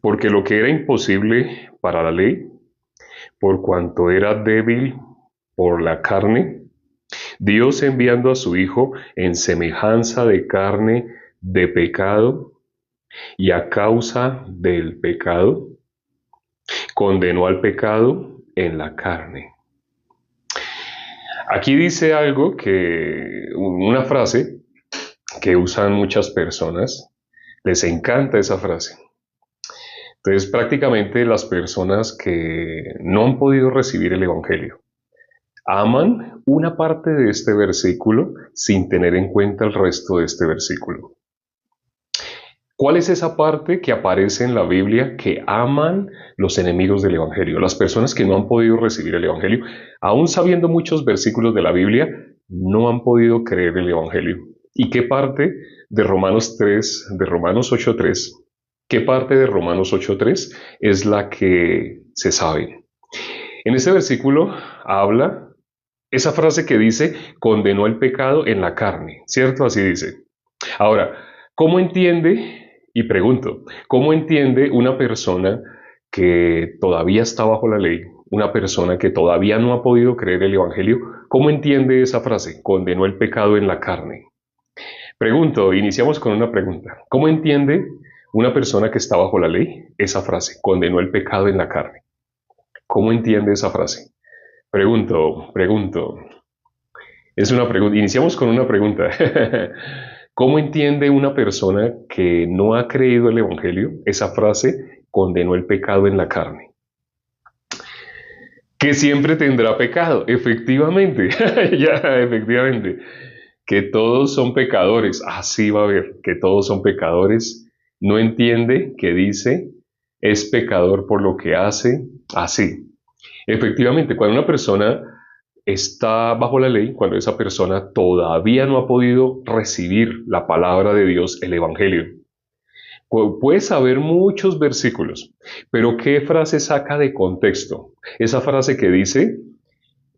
Porque lo que era imposible para la ley, por cuanto era débil por la carne, Dios enviando a su Hijo en semejanza de carne de pecado y a causa del pecado, condenó al pecado en la carne. Aquí dice algo una frase que usan muchas personas, les encanta esa frase. Entonces, prácticamente las personas que no han podido recibir el Evangelio aman una parte de este versículo sin tener en cuenta el resto de este versículo. ¿Cuál es esa parte que aparece en la Biblia que aman los enemigos del Evangelio? Las personas que no han podido recibir el Evangelio, aún sabiendo muchos versículos de la Biblia, no han podido creer el Evangelio. ¿Y qué parte de Romanos 3, de Romanos 8.3, qué parte de Romanos 8.3 es la que se sabe? En este versículo habla esa frase que dice, condenó el pecado en la carne, ¿cierto? Así dice. Ahora, ¿cómo entiende, y pregunto, cómo entiende una persona que todavía está bajo la ley, una persona que todavía no ha podido creer el Evangelio, cómo entiende esa frase, condenó el pecado en la carne? Pregunto, iniciamos con una pregunta. ¿Cómo entiende una persona que está bajo la ley esa frase, condenó el pecado en la carne? ¿Cómo entiende esa frase? Pregunto. Es una pregunta. Iniciamos con una pregunta. ¿Cómo entiende una persona que no ha creído el Evangelio esa frase, condenó el pecado en la carne? Que siempre tendrá pecado, efectivamente. Ya, efectivamente. Que todos son pecadores. Así va a ver, que todos son pecadores. No entiende que dice, es pecador por lo que hace. Así. Efectivamente, cuando una persona está bajo la ley, cuando esa persona todavía no ha podido recibir la palabra de Dios, el Evangelio. Puede saber muchos versículos, pero ¿qué frase saca de contexto? Esa frase que dice,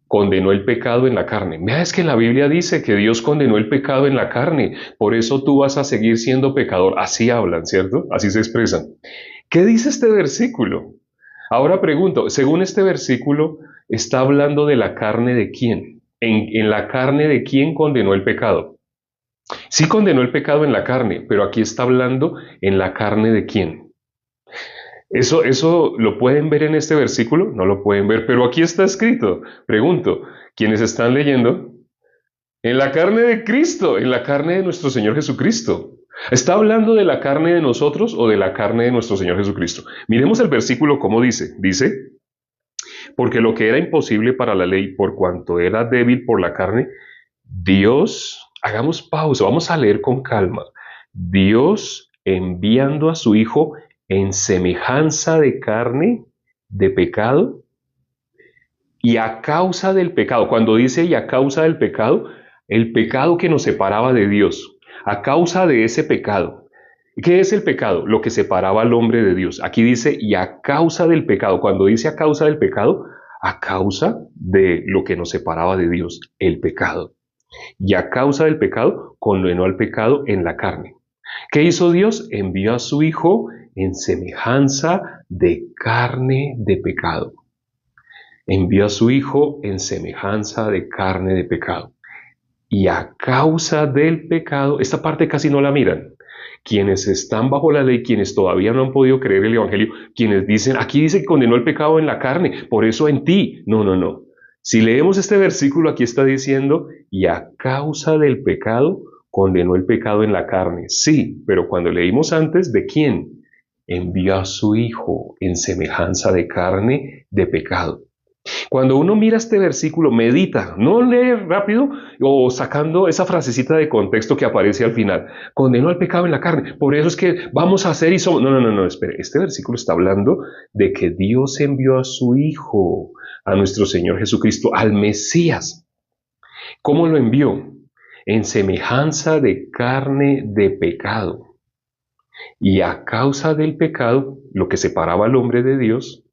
condenó el pecado en la carne. Mira, es que la Biblia dice que Dios condenó el pecado en la carne, por eso tú vas a seguir siendo pecador. Así hablan, ¿cierto? Así se expresan. ¿Qué dice este versículo? Ahora pregunto, según este versículo, ¿está hablando de la carne de quién? ¿En la carne de quién condenó el pecado? Sí condenó el pecado en la carne, pero aquí está hablando en la carne de quién. ¿Eso lo pueden ver en este versículo? No lo pueden ver, pero aquí está escrito. Pregunto, ¿quiénes están leyendo? En la carne de Cristo, en la carne de nuestro Señor Jesucristo. ¿Está hablando de la carne de nosotros o de la carne de nuestro Señor Jesucristo? Miremos el versículo como dice. Dice, porque lo que era imposible para la ley, por cuanto era débil por la carne, Dios, hagamos pausa, vamos a leer con calma. Dios enviando a su Hijo en semejanza de carne, de pecado, y a causa del pecado, cuando dice y a causa del pecado, el pecado que nos separaba de Dios, a causa de ese pecado. ¿Qué es el pecado? Lo que separaba al hombre de Dios. Aquí dice y a causa del pecado. Cuando dice a causa del pecado, a causa de lo que nos separaba de Dios, el pecado. Y a causa del pecado, condenó al pecado en la carne. ¿Qué hizo Dios? Envió a su Hijo en semejanza de carne de pecado. Envió a su Hijo en semejanza de carne de pecado. Y a causa del pecado, esta parte casi no la miran. Quienes están bajo la ley, quienes todavía no han podido creer el Evangelio, quienes dicen, aquí dice que condenó el pecado en la carne, por eso en ti. No. Si leemos este versículo, aquí está diciendo, y a causa del pecado, condenó el pecado en la carne. Sí, pero cuando leímos antes, ¿de quién? Envió a su Hijo en semejanza de carne de pecado. Cuando uno mira este versículo, medita, no lee rápido o sacando esa frasecita de contexto que aparece al final. Condenó al pecado en la carne. Por eso es que vamos a hacer y somos... No, espere. Este versículo está hablando de que Dios envió a su Hijo, a nuestro Señor Jesucristo, al Mesías. ¿Cómo lo envió? En semejanza de carne de pecado. Y a causa del pecado, lo que separaba al hombre de Dios,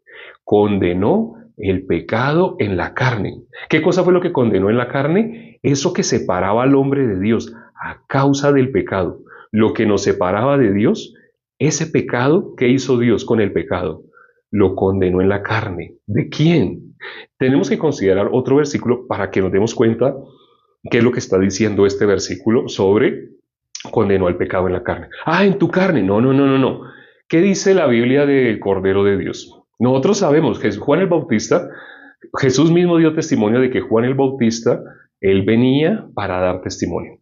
condenó el pecado en la carne. ¿Qué cosa fue lo que condenó en la carne? Eso que separaba al hombre de Dios a causa del pecado. Lo que nos separaba de Dios, Ese pecado, ¿qué hizo Dios con el pecado? Lo condenó en la carne. ¿De quién? Tenemos que considerar otro versículo para que nos demos cuenta qué es lo que está diciendo este versículo sobre condenó al pecado en la carne. Ah, en tu carne. No, no, no, no, no. ¿Qué dice la Biblia del Cordero de Dios? Nosotros sabemos que Juan el Bautista, Jesús mismo dio testimonio de que Juan el Bautista, él venía para dar testimonio.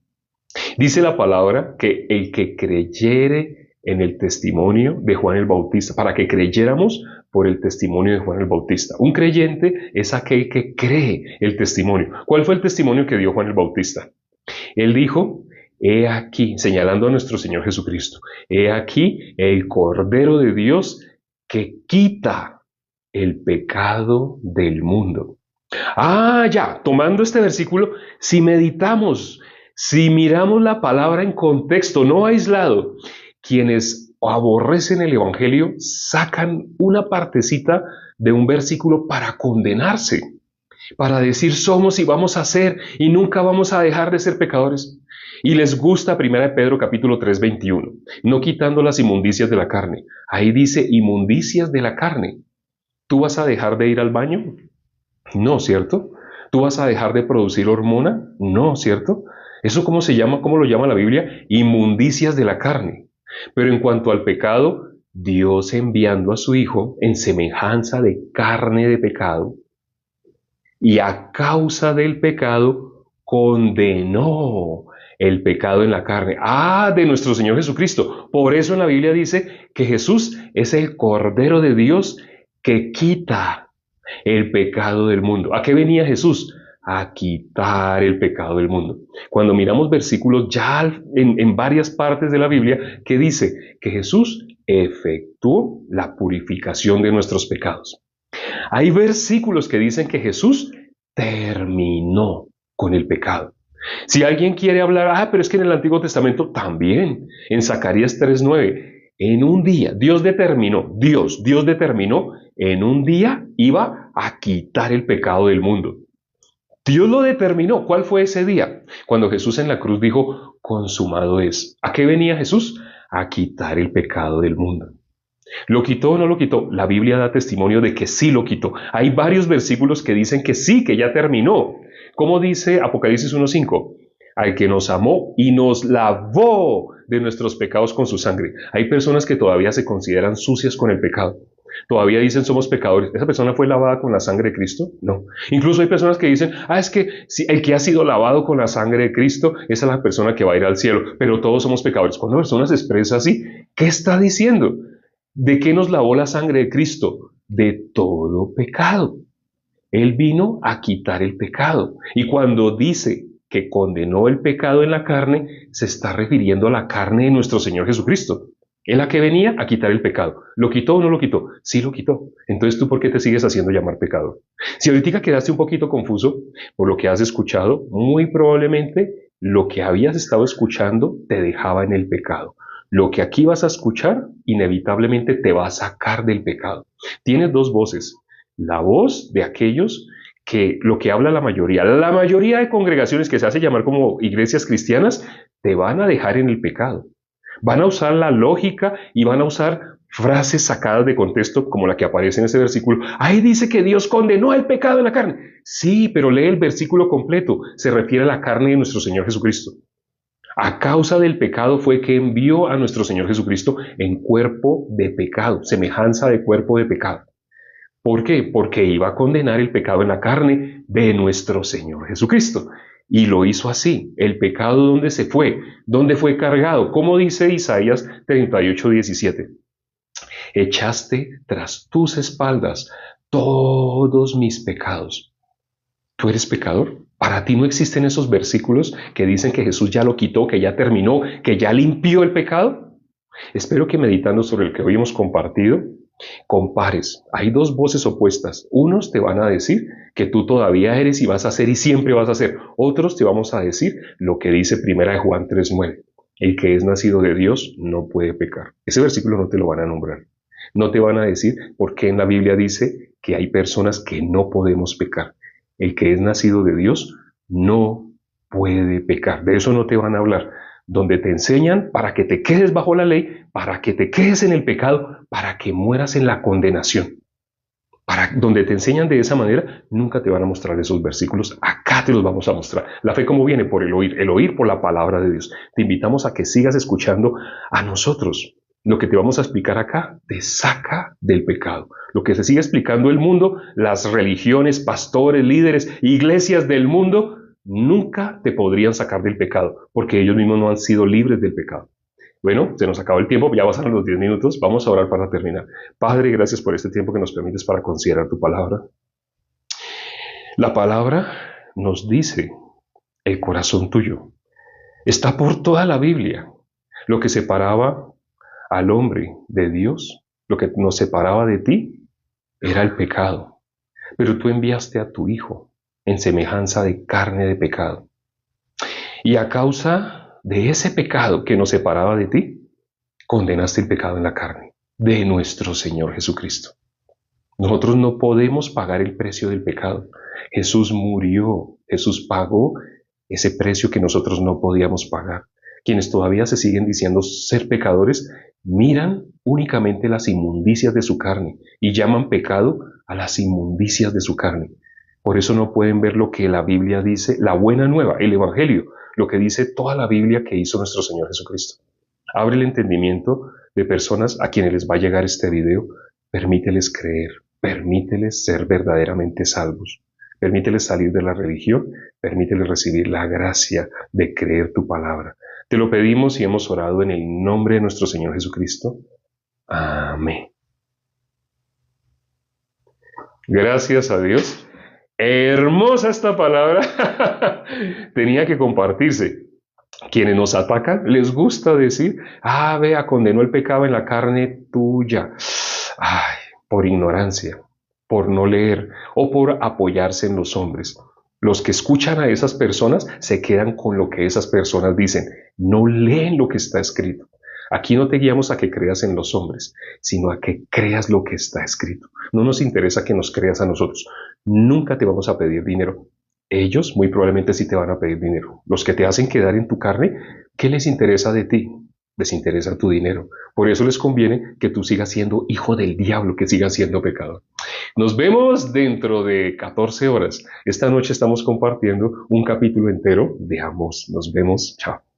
Dice la palabra que el que creyere en el testimonio de Juan el Bautista, para que creyéramos por el testimonio de Juan el Bautista. Un creyente es aquel que cree el testimonio. ¿Cuál fue el testimonio que dio Juan el Bautista? Él dijo, he aquí, señalando a nuestro Señor Jesucristo, he aquí el Cordero de Dios que quita el pecado del mundo. Ah, ya, tomando este versículo, si meditamos, si miramos la palabra en contexto, no aislado, quienes aborrecen el Evangelio sacan una partecita de un versículo para condenarse, para decir somos y vamos a ser y nunca vamos a dejar de ser pecadores. Y les gusta 1 Pedro capítulo 3, 21, no quitando las inmundicias de la carne. Ahí dice inmundicias de la carne. ¿Tú vas a dejar de ir al baño? No, ¿cierto? ¿Tú vas a dejar de producir hormona? No, ¿cierto? ¿Eso cómo se llama? ¿Cómo lo llama la Biblia? Inmundicias de la carne. Pero en cuanto al pecado, Dios enviando a su Hijo en semejanza de carne de pecado, y a causa del pecado condenó el pecado en la carne. Ah, de nuestro Señor Jesucristo. Por eso en la Biblia dice que Jesús es el Cordero de Dios que quita el pecado del mundo. ¿A qué venía Jesús? A quitar el pecado del mundo. Cuando miramos versículos ya en varias partes de la Biblia que dice que Jesús efectuó la purificación de nuestros pecados. Hay versículos que dicen que Jesús terminó con el pecado. Si alguien quiere hablar, pero es que en el Antiguo Testamento también, en Zacarías 3:9, en un día, Dios determinó, en un día iba a quitar el pecado del mundo. Dios lo determinó. ¿Cuál fue ese día? Cuando Jesús en la cruz dijo, consumado es. ¿A qué venía Jesús? A quitar el pecado del mundo. ¿Lo quitó o no lo quitó? La Biblia da testimonio de que sí lo quitó. Hay varios versículos que dicen que sí, que ya terminó. ¿Cómo dice Apocalipsis 1:5? Al que nos amó y nos lavó de nuestros pecados con su sangre. Hay personas que todavía se consideran sucias con el pecado. Todavía dicen somos pecadores. ¿Esa persona fue lavada con la sangre de Cristo? No. Incluso hay personas que dicen, es que si el que ha sido lavado con la sangre de Cristo, esa es la persona que va a ir al cielo, pero todos somos pecadores. Cuando una persona se expresa así, ¿qué está diciendo? ¿De qué nos lavó la sangre de Cristo? De todo pecado. Él vino a quitar el pecado. Y cuando dice que condenó el pecado en la carne, se está refiriendo a la carne de nuestro Señor Jesucristo. Él a que venía a quitar el pecado. ¿Lo quitó o no lo quitó? Sí lo quitó. Entonces, ¿tú por qué te sigues haciendo llamar pecador? Si ahorita quedaste un poquito confuso por lo que has escuchado, muy probablemente lo que habías estado escuchando te dejaba en el pecado. Lo que aquí vas a escuchar, inevitablemente te va a sacar del pecado. Tienes dos voces. La voz de aquellos que lo que habla la mayoría de congregaciones que se hace llamar como iglesias cristianas, te van a dejar en el pecado. Van a usar la lógica y van a usar frases sacadas de contexto como la que aparece en ese versículo. Ahí dice que Dios condenó el pecado en la carne. Sí, pero lee el versículo completo. Se refiere a la carne de nuestro Señor Jesucristo. A causa del pecado fue que envió a nuestro Señor Jesucristo en cuerpo de pecado, semejanza de cuerpo de pecado. ¿Por qué? Porque iba a condenar el pecado en la carne de nuestro Señor Jesucristo. Y lo hizo así. El pecado, ¿dónde se fue? ¿Dónde fue cargado? Como dice Isaías 38:17. Echaste tras tus espaldas todos mis pecados. ¿Tú eres pecador? ¿Para ti no existen esos versículos que dicen que Jesús ya lo quitó, que ya terminó, que ya limpió el pecado? Espero que meditando sobre el que hoy hemos compartido, compares. Hay dos voces opuestas. Unos te van a decir que tú todavía eres y vas a ser y siempre vas a ser. Otros te vamos a decir lo que dice 1 Juan 3:9. El que es nacido de Dios no puede pecar. Ese versículo no te lo van a nombrar. No te van a decir por qué en la Biblia dice que hay personas que no podemos pecar. El que es nacido de Dios no puede pecar. De eso no te van a hablar. donde te enseñan para que te quedes bajo la ley, para que te quedes en el pecado, para que mueras en la condenación. Donde te enseñan de esa manera, nunca te van a mostrar esos versículos. Acá te los vamos a mostrar. La fe, ¿cómo viene? Por el oír por la palabra de Dios. Te invitamos a que sigas escuchando a nosotros. Lo que te vamos a explicar acá te saca del pecado. Lo que se sigue explicando el mundo, las religiones, pastores, líderes, iglesias del mundo, nunca te podrían sacar del pecado, porque ellos mismos no han sido libres del pecado. Bueno, se nos acabó el tiempo, ya pasaron los 10 minutos, vamos a orar para terminar. Padre, gracias por este tiempo que nos permites para considerar tu palabra. La palabra nos dice el corazón tuyo. Está por toda la Biblia. Lo que separaba al hombre de Dios, lo que nos separaba de ti, era el pecado. Pero tú enviaste a tu Hijo en semejanza de carne de pecado. Y a causa de ese pecado que nos separaba de ti, condenaste el pecado en la carne de nuestro Señor Jesucristo. Nosotros no podemos pagar el precio del pecado. Jesús murió, Jesús pagó ese precio que nosotros no podíamos pagar. Quienes todavía se siguen diciendo ser pecadores, miran únicamente las inmundicias de su carne y llaman pecado a las inmundicias de su carne. Por eso no pueden ver lo que la Biblia dice, la buena nueva, el Evangelio, lo que dice toda la Biblia que hizo nuestro Señor Jesucristo. Abre el entendimiento de personas a quienes les va a llegar este video. Permíteles creer, permíteles ser verdaderamente salvos. Permíteles salir de la religión, permíteles recibir la gracia de creer tu palabra. Te lo pedimos y hemos orado en el nombre de nuestro Señor Jesucristo. Amén. Gracias a Dios. Hermosa esta palabra. Tenía que compartirse. Quienes nos atacan, les gusta decir, vea, condenó el pecado en la carne tuya. Ay, por ignorancia, por no leer o por apoyarse en los hombres. Los que escuchan a esas personas se quedan con lo que esas personas dicen. No leen lo que está escrito. Aquí no te guiamos a que creas en los hombres, sino a que creas lo que está escrito. No nos interesa que nos creas a nosotros. Nunca te vamos a pedir dinero. Ellos muy probablemente sí te van a pedir dinero. Los que te hacen quedar en tu carne, ¿qué les interesa de ti? Les interesa tu dinero. Por eso les conviene que tú sigas siendo hijo del diablo, que sigas siendo pecador. Nos vemos dentro de 14 horas. Esta noche estamos compartiendo un capítulo entero de Amós. Nos vemos. Chao.